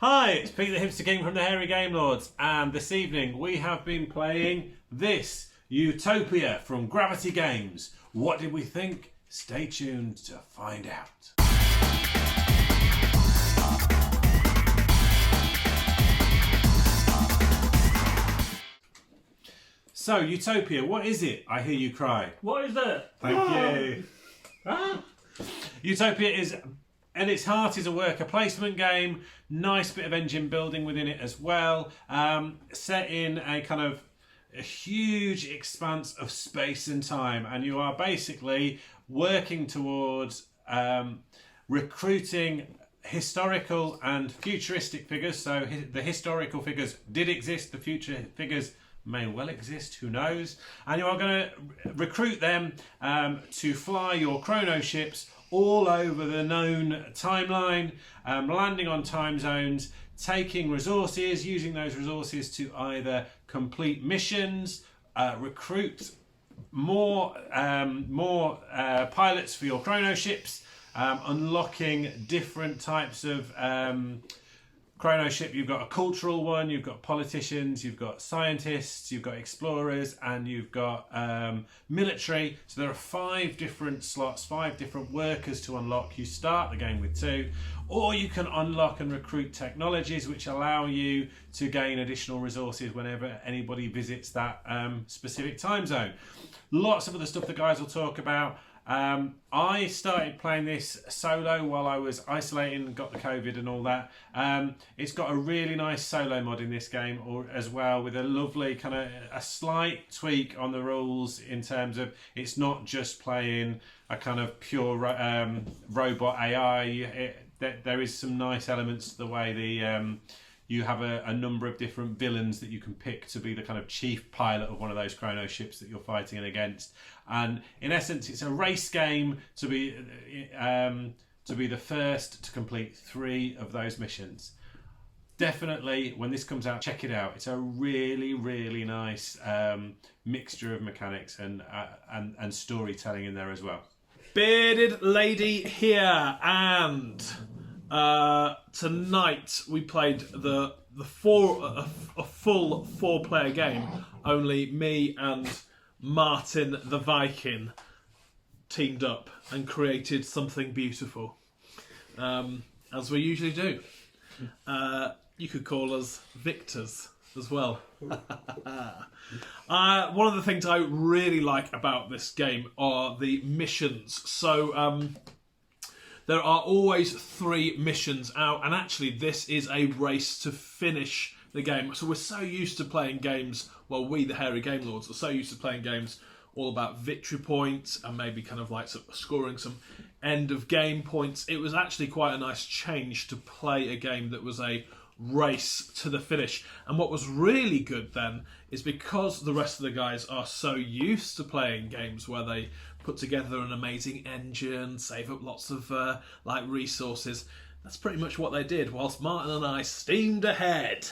Hi, it's Pete the Hipster King from the Hairy Game Lords, and this evening we have been playing this, Utopia from Gravity Games. What did we think? Stay tuned to find out. So, Utopia, what is it? I hear you cry. What is it? Thank you. Utopia is, at its heart, is a worker placement game. Nice bit of engine building within it as well. Set in a kind of a huge expanse of space and time, and you are basically working towards recruiting historical and futuristic figures. So the historical figures did exist, the future figures may well exist, who knows, and you are going to recruit them to fly your chrono ships all over the known timeline, landing on time zones, taking resources, using those resources to either complete missions, recruit more pilots for your chrono ships, unlocking different types of chrono ship. You've got a cultural one, you've got politicians, you've got scientists, you've got explorers, and you've got military. So there are 5 different slots, 5 different workers to unlock. You start the game with 2, or you can unlock and recruit technologies which allow you to gain additional resources whenever anybody visits that specific time zone. Lots of other stuff the guys will talk about. I started playing this solo while I was isolating and got the COVID and all that. It's got a really nice solo mod in this game as well, with a lovely kind of a slight tweak on the rules in terms of it's not just playing a kind of pure robot AI. There is some nice elements to the way you have a number of different villains that you can pick to be the kind of chief pilot of one of those chrono ships that you're fighting against. And in essence, it's a race game to be the first to complete 3 of those missions. Definitely, when this comes out, check it out. It's a really, really nice mixture of mechanics and storytelling in there as well. Bearded lady here, and tonight we played a full 4-player game. Only me and Martin the Viking teamed up and created something beautiful, as we usually do. You could call us victors as well. One of the things I really like about this game are the missions. So there are always 3 missions out, and actually this is a race to finish the game. So we're so used to playing games, well, we, the Hairy Game Lords, are so used to playing games all about victory points and maybe kind of like scoring some end of game points. It was actually quite a nice change to play a game that was a race to the finish. And what was really good then is because the rest of the guys are so used to playing games where they put together an amazing engine, save up lots of resources. That's pretty much what they did, whilst Martin and I steamed ahead,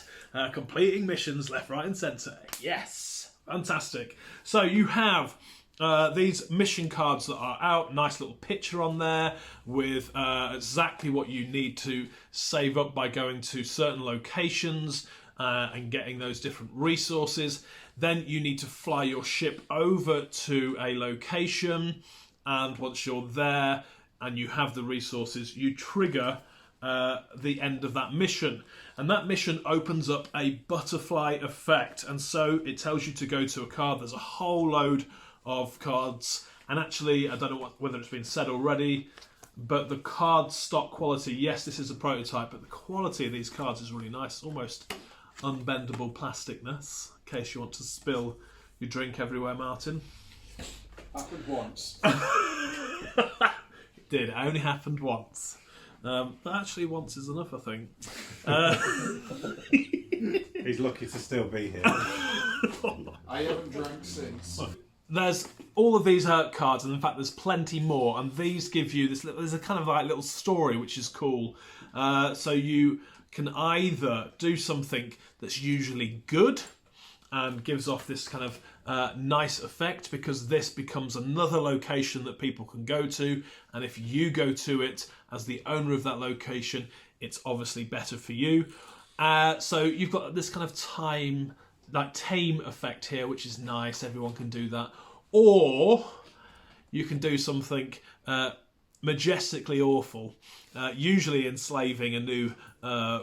completing missions left, right and centre. Yes, fantastic. So you have these mission cards that are out, nice little picture on there with exactly what you need to save up by going to certain locations and getting those different resources. Then you need to fly your ship over to a location, and once you're there and you have the resources, you trigger the end of that mission, and that mission opens up a butterfly effect, and so it tells you to go to a card. There's a whole load of cards, and actually I don't know whether it's been said already, but the card stock quality, yes, this is a prototype, but the quality of these cards is really nice. Almost unbendable plasticness, in case you want to spill your drink everywhere, Martin. Happened once. It did. It only happened once. But actually once is enough, I think. He's lucky to still be here. I haven't drank since. There's all of these cards, and in fact there's plenty more, and these give you this little, there's a kind of like little story which is cool. So you can either do something that's usually good and gives off this kind of nice effect, because this becomes another location that people can go to, and if you go to it as the owner of that location, it's obviously better for you. So you've got this kind of tame effect here, which is nice. Everyone can do that. Or you can do something majestically awful, usually enslaving a new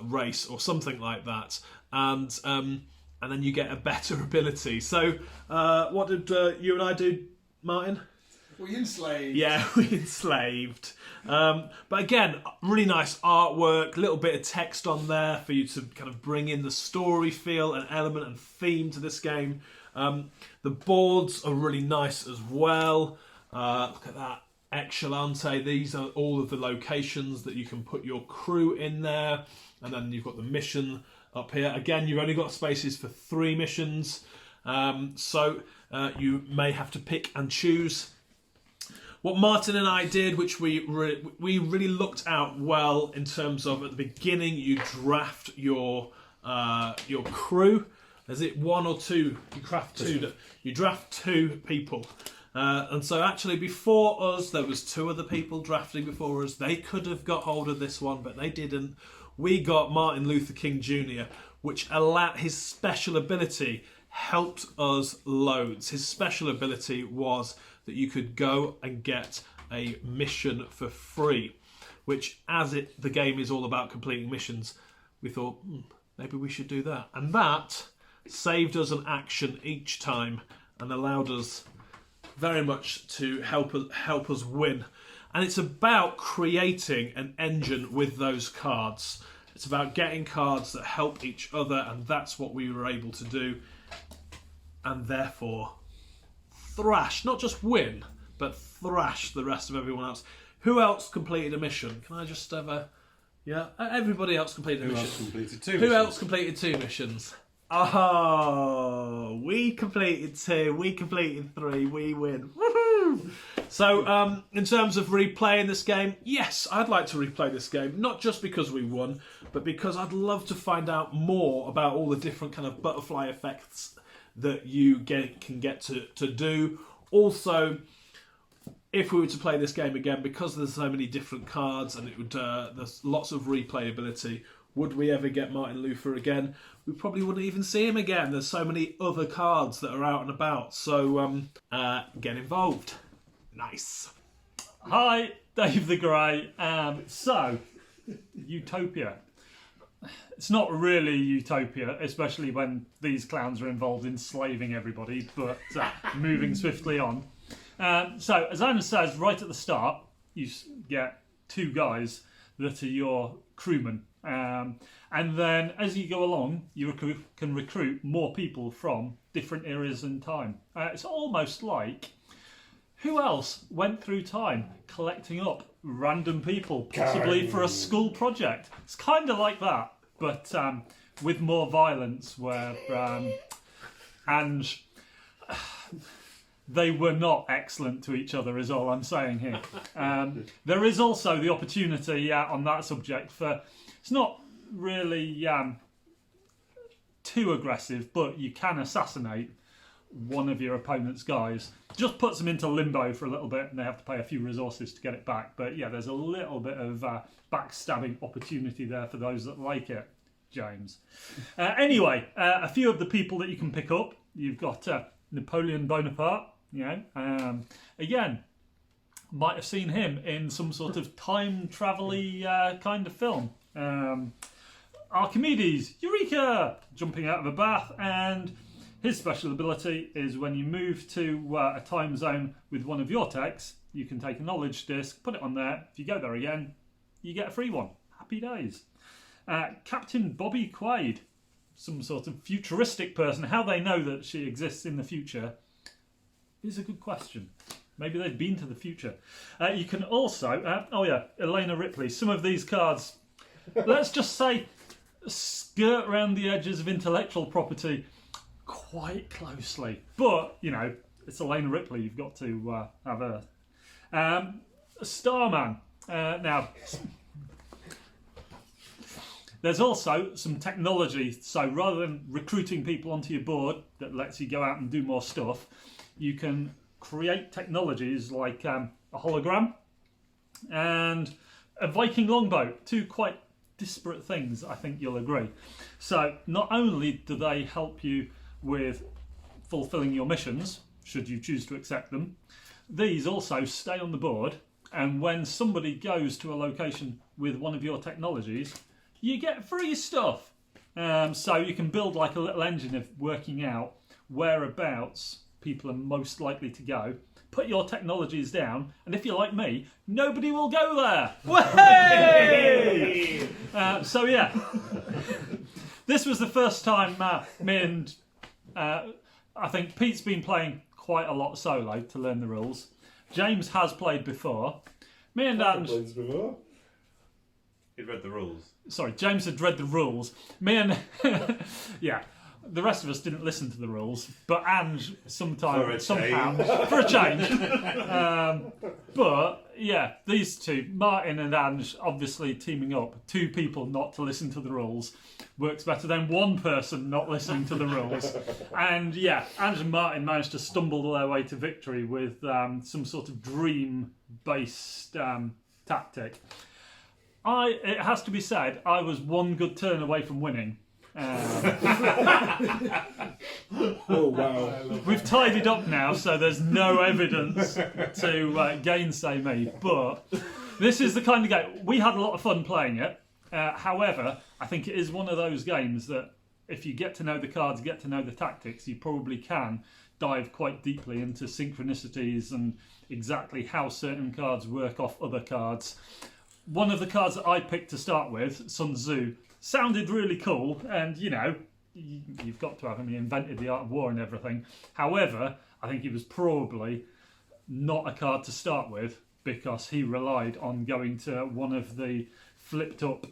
race or something like that, and then you get a better ability. So what did you and I do, Martin? We enslaved. Yeah, we enslaved. But again, really nice artwork, little bit of text on there for you to kind of bring in the story feel and element and theme to this game. The boards are really nice as well. Look at that. Excellente. These are all of the locations that you can put your crew in there. And then you've got the mission up here. Again, you've only got spaces for 3 missions. So you may have to pick and choose. What Martin and I did, which we really looked out well in terms of, at the beginning, you draft your crew. Is it 1 or 2? You draft 2. You draft 2 people. And so actually before us, there was 2 other people drafting before us. They could have got hold of this one, but they didn't. We got Martin Luther King Jr., which allowed his special ability helped us loads. His special ability was that you could go and get a mission for free, which the game is all about completing missions, we thought maybe we should do that. And that saved us an action each time and allowed us very much to help us win. And it's about creating an engine with those cards. It's about getting cards that help each other, and that's what we were able to do. And therefore thrash, not just win, but thrash the rest of everyone else. Who else completed a mission? Can I just have a... Yeah, everybody else completed a mission. Who else completed 2 Who missions? else completed 2 missions? Oh, we completed 2, we completed 3, we win. Woohoo! So, in terms of replaying this game, yes, I'd like to replay this game, not just because we won, but because I'd love to find out more about all the different kind of butterfly effects that you can get to do. Also, if we were to play this game again, because there's so many different cards and it would there's lots of replayability, would we ever get Martin Luther again? We probably wouldn't even see him again. There's so many other cards that are out and about. So get involved. Nice. Hi, Dave the Grey. So, Utopia. It's not really Utopia, especially when these clowns are involved in slaving everybody, but moving swiftly on. So, as Anna says, right at the start, you get 2 guys that are your crewmen. And then as you go along, you can recruit more people from different eras in time. It's almost like, who else went through time collecting up random people, possibly for a school project? It's kind of like that, but with more violence, where and they were not excellent to each other, is all I'm saying here. There is also the opportunity on that subject for, it's not really too aggressive, but you can assassinate one of your opponent's guys. Just puts them into limbo for a little bit and they have to pay a few resources to get it back. But yeah, there's a little bit of backstabbing opportunity there for those that like it, James. Anyway, a few of the people that you can pick up. You've got Napoleon Bonaparte, again, might have seen him in some sort of time travel-y kind of film. Archimedes, Eureka! Jumping out of a bath, and his special ability is when you move to a time zone with one of your techs, you can take a knowledge disc, put it on there. If you go there again, you get a free one. Happy days. Captain Bobby Quaid, some sort of futuristic person. How they know that she exists in the future is a good question. Maybe they've been to the future. You can also, Elena Ripley. Some of these cards, let's just say, skirt around the edges of intellectual property quite closely. But, it's Elena Ripley. You've got to have her. Starman. Now, there's also some technology. So rather than recruiting people onto your board that lets you go out and do more stuff, you can create technologies like a hologram and a Viking longbow. 2 quite disparate things, I think you'll agree. So not only do they help you with fulfilling your missions, should you choose to accept them, these also stay on the board, and when somebody goes to a location with one of your technologies, you get free stuff. So you can build like a little engine of working out whereabouts people are most likely to go. Put your technologies down, and if you're like me, nobody will go there. Way! So yeah, this was the first time me and I think Pete's been playing quite a lot solo to learn the rules. James has played before. Me and Ange. He'd read the rules. Sorry, James had read the rules. Me and yeah. The rest of us didn't listen to the rules, but Ange somehow, for a change. But yeah, these two, Martin and Ange, obviously teaming up, two people not to listen to the rules, works better than one person not listening to the rules. And yeah, Ange and Martin managed to stumble their way to victory with some sort of dream-based tactic. It has to be said, I was one good turn away from winning. Oh wow! We've tidied up now, so there's no evidence to gainsay me. But this is the kind of game we had a lot of fun playing it. However, I think it is one of those games that if you get to know the cards, get to know the tactics, you probably can dive quite deeply into synchronicities and exactly how certain cards work off other cards. One of the cards that I picked to start with, Sun Tzu, sounded really cool, and you know, you've got to have him. He invented the art of war and everything. However, I think he was probably not a card to start with because he relied on going to one of the flipped up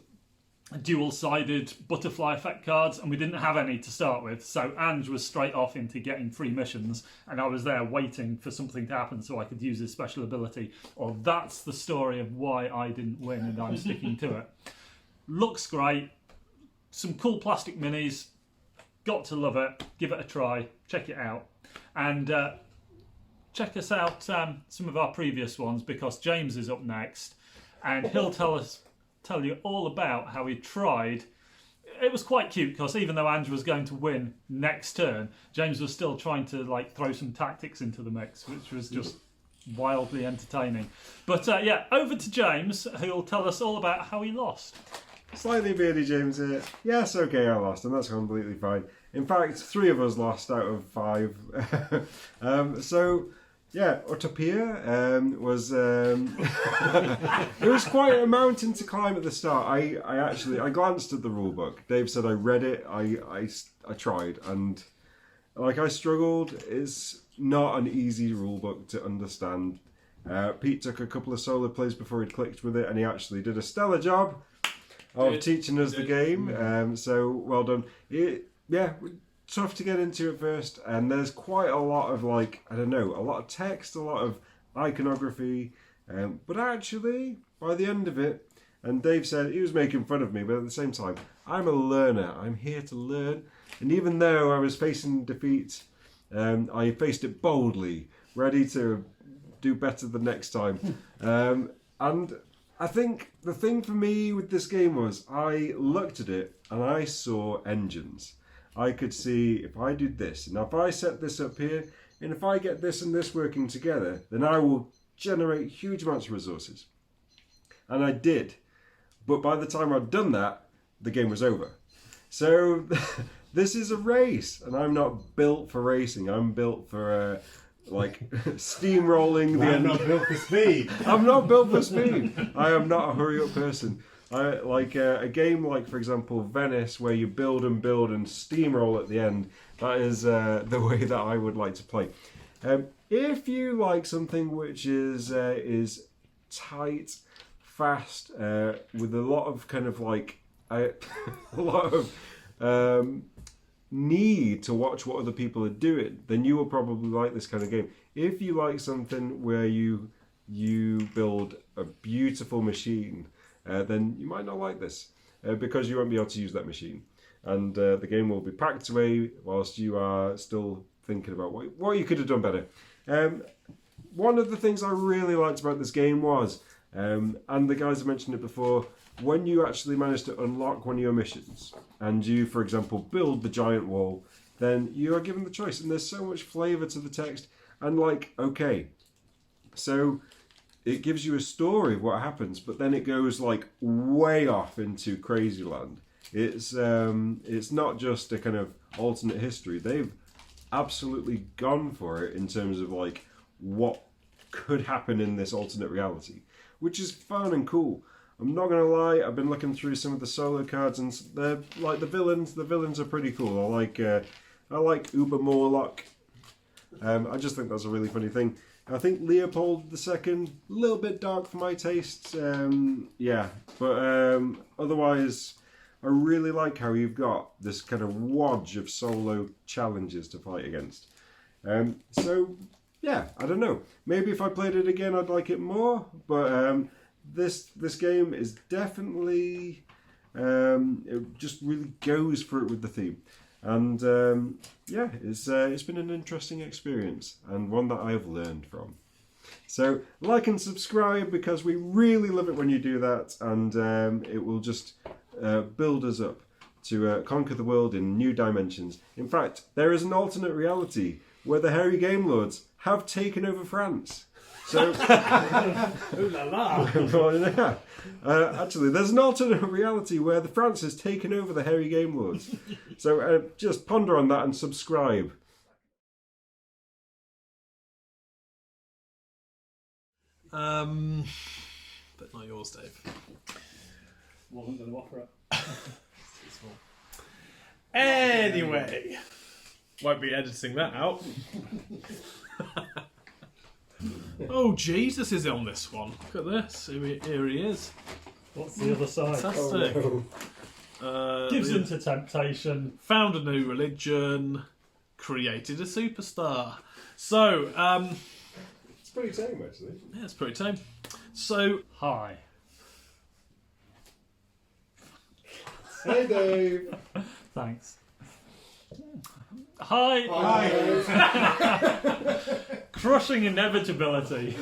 dual-sided butterfly effect cards, and we didn't have any to start with. So Ange was straight off into getting free missions, and I was there waiting for something to happen so I could use his special ability. Or that's the story of why I didn't win, and I'm sticking to it. Looks great. Some cool plastic minis, got to love it, give it a try, check it out, and check us out some of our previous ones because James is up next and he'll tell you all about how he tried. It was quite cute because even though Andrew was going to win next turn, James was still trying to like throw some tactics into the mix, which was just wildly entertaining. But yeah, over to James, who'll tell us all about how he lost. Slightly beardy James here. Yes, okay, I lost, and that's completely fine. In fact, 3 of us lost out of 5. So, yeah, Utopia was... it was quite a mountain to climb at the start. I glanced at the rule book. Dave said I read it, I tried, and like I struggled. It's not an easy rule book to understand. Pete took a couple of solo plays before he clicked with it, and he actually did a stellar job of teaching us the game, so well done. Tough to get into at first, and there's quite a lot of a lot of text, a lot of iconography, but actually by the end of it, and Dave said he was making fun of me, but at the same time I'm a learner, I'm here to learn, and even though I was facing defeat, I faced it boldly, ready to do better the next time. And I think the thing for me with this game was I looked at it and I saw engines. I could see if I did this, and if I set this up here, and if I get this and this working together, then I will generate huge amounts of resources. And I did. But by the time I'd done that, the game was over. So this is a race, and I'm not built for racing. I'm built for steamrolling the end. I'm not built for speed. I'm not built for speed. I am not a hurry-up person. I like a game like, for example, Venice, where you build and steamroll at the end. That is the way that I would like to play. If you like something which is tight, fast, with a lot of kind of a lot of need to watch what other people are doing, then you will probably like this kind of game. If you like something where you build a beautiful machine, then you might not like this because you won't be able to use that machine, and the game will be packed away whilst you are still thinking about what you could have done better. One of the things I really liked about this game was, and the guys have mentioned it before, when you actually manage to unlock one of your missions, and you, for example, build the giant wall, then you are given the choice, and there's so much flavour to the text, and like, okay, so it gives you a story of what happens, but then it goes like way off into crazy land. It's not just a kind of alternate history. They've absolutely gone for it in terms of like what could happen in this alternate reality, which is fun and cool. I'm not gonna lie, I've been looking through some of the solo cards, and they're like the villains. The villains are pretty cool. I like Uber Morlock. I just think that's a really funny thing. I think Leopold II, a little bit dark for my tastes. But otherwise, I really like how you've got this kind of wodge of solo challenges to fight against. So yeah, I don't know. Maybe if I played it again, I'd like it more. But this game is definitely it just really goes for it with the theme. And it's been an interesting experience and one that I have learned from. So like and subscribe, because we really love it when you do that, and it will just build us up to conquer the world in new dimensions. In fact, there is an alternate reality where the hairy game lords have taken over France. So, Ooh la la. well, yeah. Actually, there's an alternate reality where the France has taken over the hairy game lords. So just ponder on that and subscribe. But not yours, Dave. Wasn't going to offer it. Too small. Anyway, won't be editing that out. Oh, Jesus is on this one. Look at this. Here he is. What's the other side? Fantastic. Gives into temptation. Found a new religion. Created a superstar. So, It's pretty tame, actually. yeah, it's pretty tame. So, Hi. Hey, Dave. Thanks. Hi. Hi. Crushing inevitability.